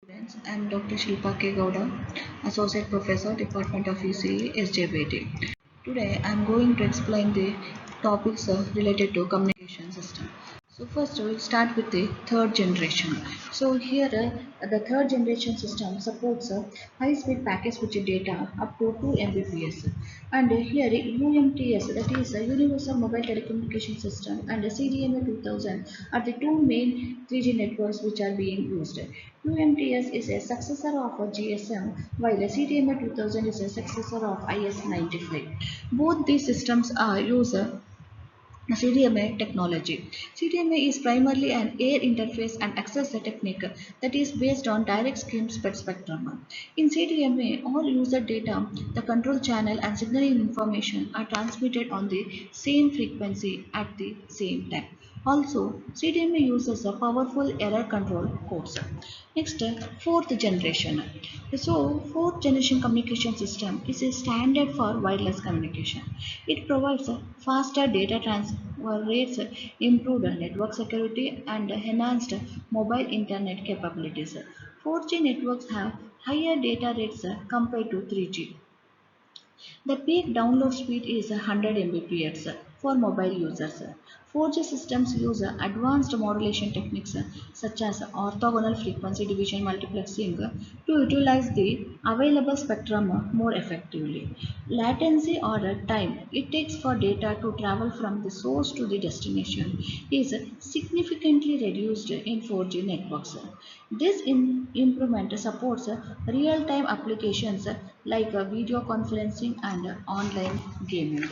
Students, I am Dr. Shilpa K. Gowda, Associate Professor, Department of UCE, SJBIT. Today, I am going to explain the topics related to communication system. So first, we'll start with the third generation. So here, the third generation system supports high-speed packet switch data up to 2 Mbps. And here, UMTS, that is a Universal Mobile Telecommunication System, and CDMA 2000 are the two main 3G networks which are being used. UMTS is a successor of a GSM, while a CDMA 2000 is a successor of IS-95. Both these systems are use CDMA technology. CDMA is primarily an air interface and access technique that is based on direct spectrum. In CDMA, all user data, the control channel and signaling information are transmitted on the same frequency at the same time. Also, CDMA uses a powerful error control codes. Next, fourth generation. So, fourth generation communication system is a standard for wireless communication. It provides faster data transfer rates, improved network security, and enhanced mobile internet capabilities. 4G networks have higher data rates compared to 3G. The peak download speed is 100 Mbps for mobile users. 4G systems use advanced modulation techniques such as orthogonal frequency division multiplexing to utilize the available spectrum more effectively. Latency or time it takes for data to travel from the source to the destination is significantly reduced in 4G networks. This improvement supports real-time applications like video conferencing and online gaming.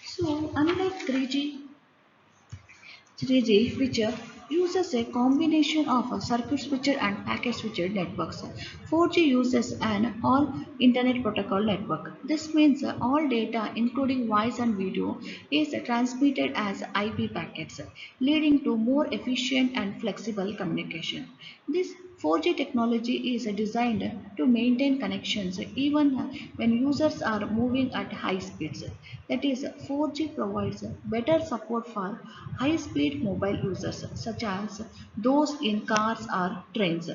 So, unlike 3G, which uses a combination of a circuit switcher and packet switcher networks. 4G uses an all internet protocol network. This means all data, including voice and video, is transmitted as IP packets, leading to more efficient and flexible communication. This 4G technology is designed to maintain connections even when users are moving at high speeds. That is, 4G provides better support for high-speed mobile users such as those in cars or trains.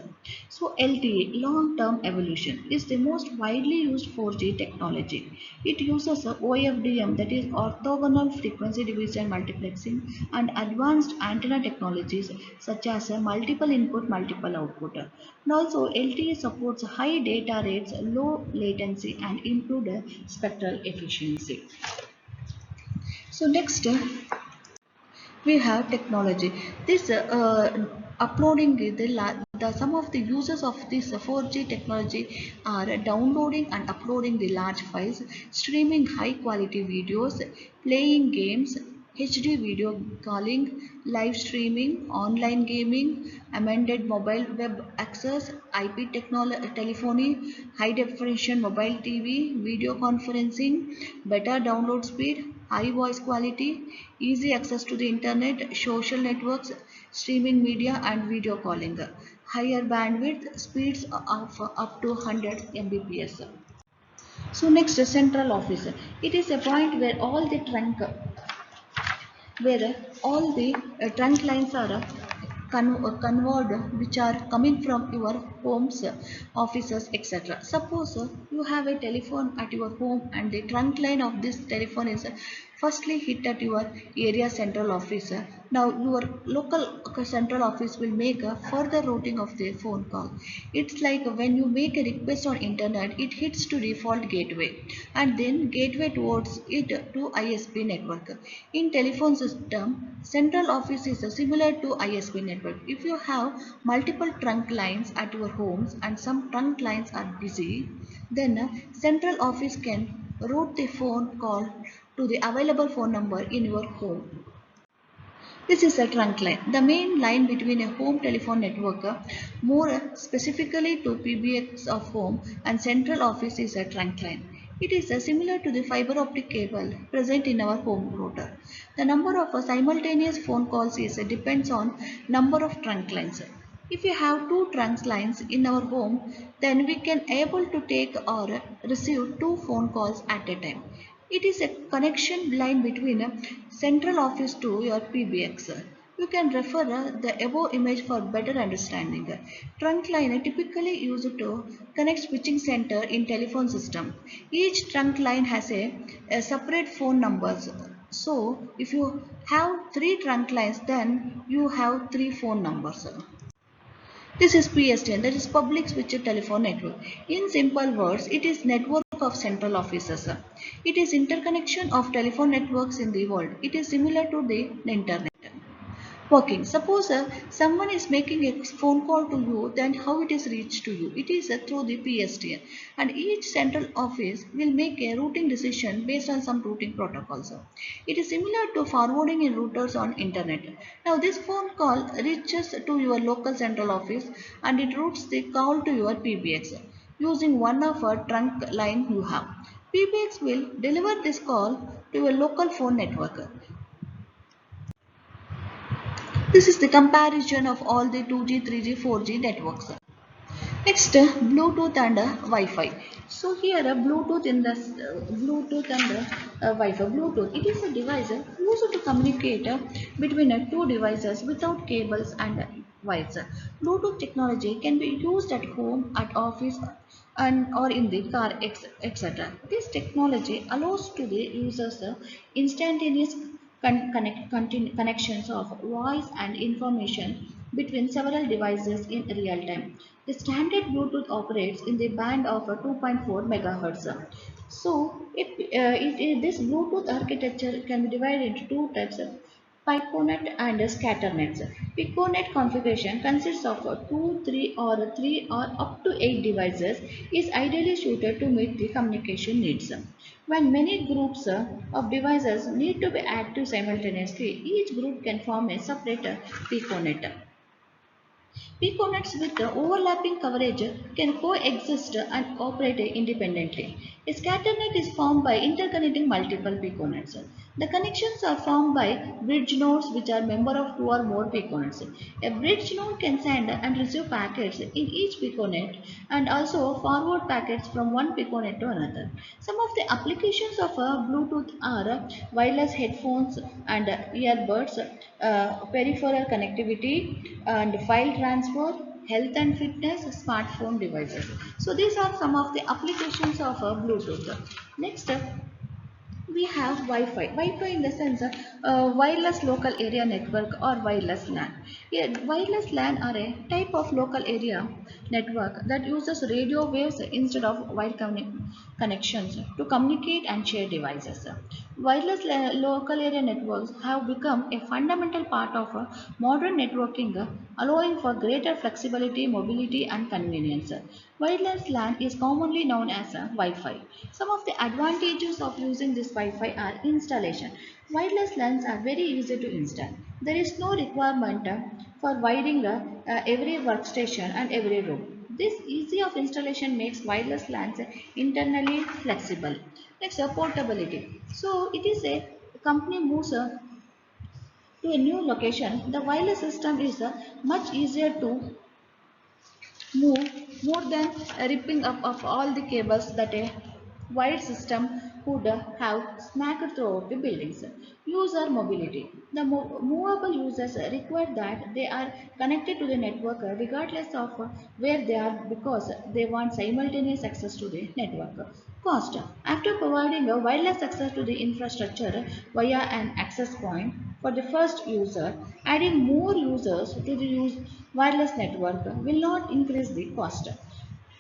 So LTE, long-term evolution, is the most widely used 4G technology. It uses OFDM, that is orthogonal frequency division multiplexing, and advanced antenna technologies such as multiple input, multiple output. And also LTE supports high data rates, low latency, and improved spectral efficiency. So next, we have technology. This uploading the some of the uses of this 4G technology are downloading and uploading the large files, streaming high quality videos, playing games, HD video calling, live streaming, online gaming, amended mobile web access, IP telephony, high definition mobile TV, video conferencing, better download speed, high voice quality, easy access to the internet, social networks, streaming media and video calling, higher bandwidth, speeds of up to 100 Mbps. So next, central office. It is a point where all the trunk lines are conveyed which are coming from your homes, offices, etc. Suppose you have a telephone at your home and the trunk line of this telephone is firstly hit at your area central office. Now your local central office will make a further routing of the phone call. It's like when you make a request on internet, it hits to default gateway and then gateway towards it to ISP network. In telephone system, central office is similar to ISP network. If you have multiple trunk lines at your homes and some trunk lines are busy, then central office can route the phone call to the available phone number in your home. This is a trunk line, the main line between a home telephone network, more specifically to PBX of home, and central office is a trunk line. It is similar to the fiber optic cable present in our home router. The number of simultaneous phone calls depends on number of trunk lines. If we have two trunk lines in our home, then we can able to take or receive two phone calls at a time. It is a connection line between a central office to your PBX. You can refer the above image for better understanding. Trunk line typically used to connect switching center in telephone system. Each trunk line has a separate phone numbers. So if you have three trunk lines, then you have three phone numbers. This is PSTN, that is Public Switched Telephone Network. In simple words, it is network of central offices. It is interconnection of telephone networks in the world. It is similar to the internet working. Suppose someone is making a phone call to you, then how it is reached to you? It is through the PSTN, and each central office will make a routing decision based on some routing protocols. It is similar to forwarding in routers on internet. Now this phone call reaches to your local central office and it routes the call to your PBX using one of a trunk line you have. PBX will deliver this call to your local phone network. This is the comparison of all the 2G, 3G, 4G networks. Next, Bluetooth and Wi-Fi. So here, Bluetooth in the Bluetooth and Wi-Fi. Bluetooth, it is a device used to communicate between two devices without cables and wires. Bluetooth technology can be used at home, at office, and or in the car, etc. This technology allows to the users instantaneous connections of voice and information between several devices in real time. The standard Bluetooth operates in the band of 2.4 MHz. So, this Bluetooth architecture can be divided into two types of Piconet and ScatterNets. Piconet configuration consists of 2, 3 or 3 or up to 8 devices is ideally suited to meet the communication needs. When many groups of devices need to be active simultaneously, each group can form a separate Piconet. Piconnets with the overlapping coverage can coexist and operate independently. A scatter net is formed by interconnecting multiple piconnets. The connections are formed by bridge nodes which are member of two or more piconnets. A bridge node can send and receive packets in each piconnet and also forward packets from one piconnet to another. Some of the applications of Bluetooth are wireless headphones and earbuds, peripheral connectivity and file transfer, health and fitness, smartphone devices. So these are some of the applications of Bluetooth. Next, we have Wi-Fi. Wi-Fi in the sense wireless local area network or wireless LAN. Yeah, wireless LAN are a type of local area network that uses radio waves instead of wire connections to communicate and share devices. Wireless local area networks have become a fundamental part of modern networking, allowing for greater flexibility, mobility, and convenience. Wireless LAN is commonly known as Wi-Fi. Some of the advantages of using this Wi-Fi are installation. Wireless LANs are very easy to install. There is no requirement for wiring every workstation and every room. This easy of installation makes wireless LANs internally flexible. Next, portability. So it is a company moves to a new location. The wireless system is much easier to move more than ripping up of all the cables that a wired system would have smacked throughout the buildings. User mobility. The movable users require that they are connected to the network regardless of where they are because they want simultaneous access to the network. Cost. After providing a wireless access to the infrastructure via an access point for the first user, adding more users to the wireless network will not increase the cost.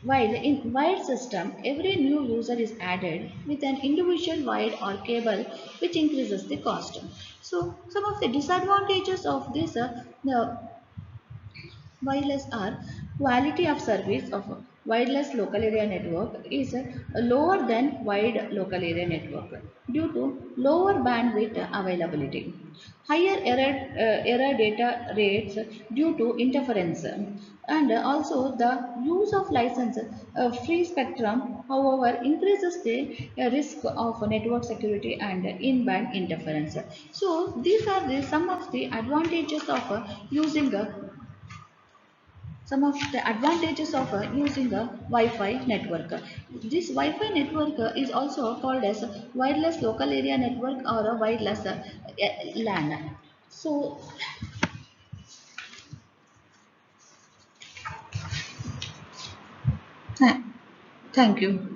While in wired system, every new user is added with an individual wire or cable which increases the cost. So some of the disadvantages of this the wireless are quality of service of wireless local area network is lower than wired local area network due to lower bandwidth availability, higher error data rates due to interference, and also the use of license free spectrum however increases the risk of network security and in-band interference. So these are the some of the advantages of using some of the advantages of using a Wi-Fi network. This Wi-Fi network is also called as wireless local area network or a wireless LAN. So Thank you.